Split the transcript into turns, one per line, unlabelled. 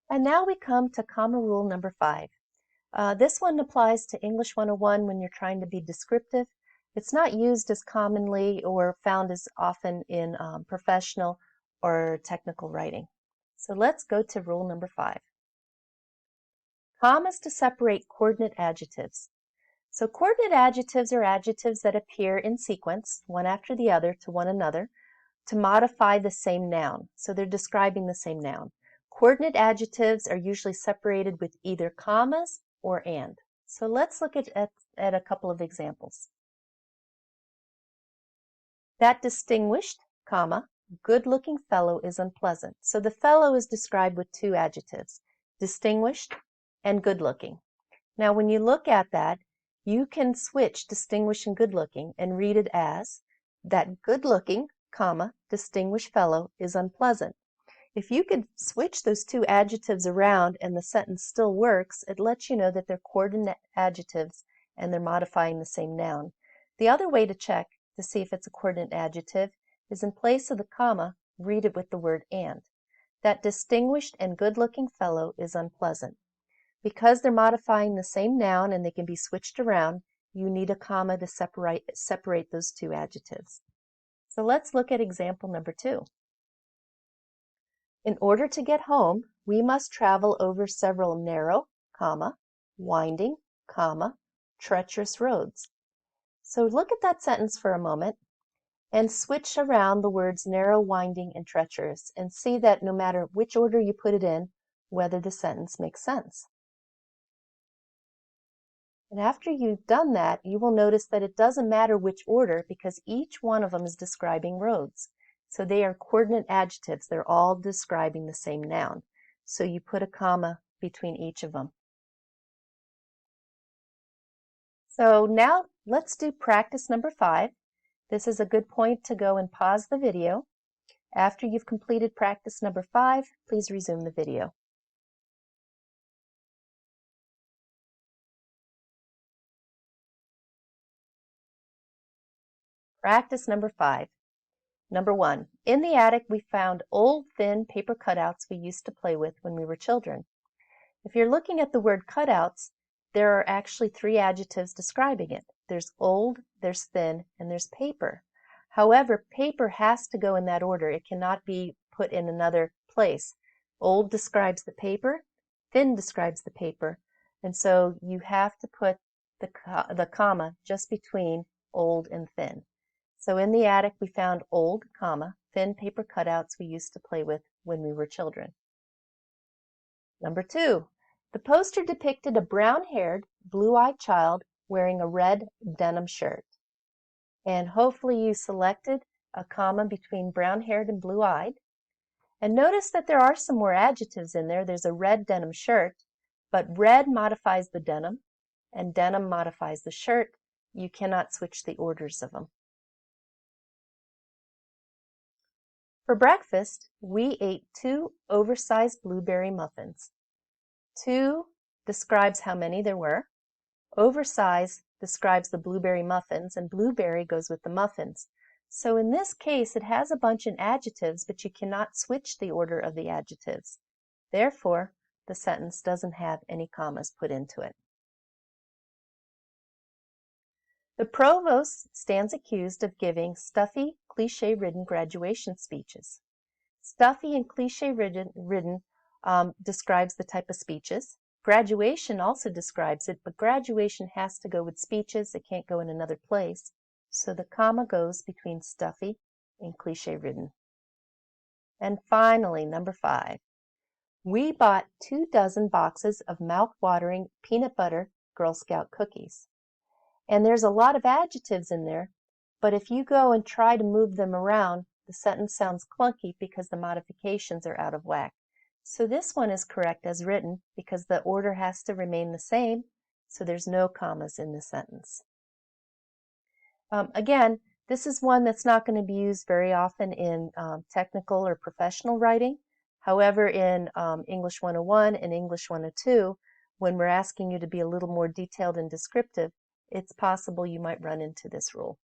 And now we come to comma rule number 5. This one applies to English 101 when you're trying to be descriptive. It's not used as commonly or found as often in professional or technical writing. So let's go to rule number 5. Commas to separate coordinate adjectives. So coordinate adjectives are adjectives that appear in sequence, one after the other, to one another, to modify the same noun. So they're describing the same noun. Coordinate adjectives are usually separated with either commas or and. So let's look at a couple of examples. That distinguished, comma, good-looking fellow is unpleasant. So the fellow is described with two adjectives, distinguished and good-looking. Now when you look at that, you can switch distinguished and good-looking and read it as that good-looking, comma, distinguished fellow is unpleasant. If you could switch those two adjectives around and the sentence still works, it lets you know that they're coordinate adjectives and they're modifying the same noun. The other way to check to see if it's a coordinate adjective is in place of the comma, read it with the word and. That distinguished and good-looking fellow is unpleasant. Because they're modifying the same noun and they can be switched around, you need a comma to separate those two adjectives. So let's look at example number 2. In order to get home, we must travel over several narrow, comma, winding, comma, treacherous roads. So look at that sentence for a moment and switch around the words narrow, winding, and treacherous and see that no matter which order you put it in, whether the sentence makes sense. And after you've done that, you will notice that it doesn't matter which order because each one of them is describing roads. So they are coordinate adjectives. They're all describing the same noun. So you put a comma between each of them. So now let's do practice number 5. This is a good point to go and pause the video. After you've completed practice number 5, please resume the video. Practice number 5. Number 1, in the attic we found old thin paper cutouts we used to play with when we were children. If you're looking at the word cutouts, there are actually 3 adjectives describing it. There's old, there's thin, and there's paper. However, paper has to go in that order. It cannot be put in another place. Old describes the paper, thin describes the paper, and so you have to put the comma just between old and thin. So in the attic we found old, comma, thin paper cutouts we used to play with when we were children. Number 2, the poster depicted a brown-haired, blue-eyed child wearing a red denim shirt. And hopefully you selected a comma between brown-haired and blue-eyed. And notice that there are some more adjectives in there. There's a red denim shirt, but red modifies the denim, and denim modifies the shirt. You cannot switch the orders of them. For breakfast, we ate 2 oversized blueberry muffins. 2 describes how many there were. Oversized describes the blueberry muffins, and blueberry goes with the muffins. So in this case, it has a bunch of adjectives, but you cannot switch the order of the adjectives. Therefore, the sentence doesn't have any commas put into it. The provost stands accused of giving stuffy, cliche-ridden graduation speeches. Stuffy and cliche-ridden describes the type of speeches. Graduation also describes it, but graduation has to go with speeches. It can't go in another place. So the comma goes between stuffy and cliche-ridden. And finally, number 5. We bought 24 boxes of mouth-watering peanut butter Girl Scout cookies. And there's a lot of adjectives in there, but if you go and try to move them around, the sentence sounds clunky because the modifications are out of whack. So this one is correct as written because the order has to remain the same, so there's no commas in the sentence. Again, this is one that's not going to be used very often in technical or professional writing. However, in English 101 and English 102, when we're asking you to be a little more detailed and descriptive, it's possible you might run into this rule.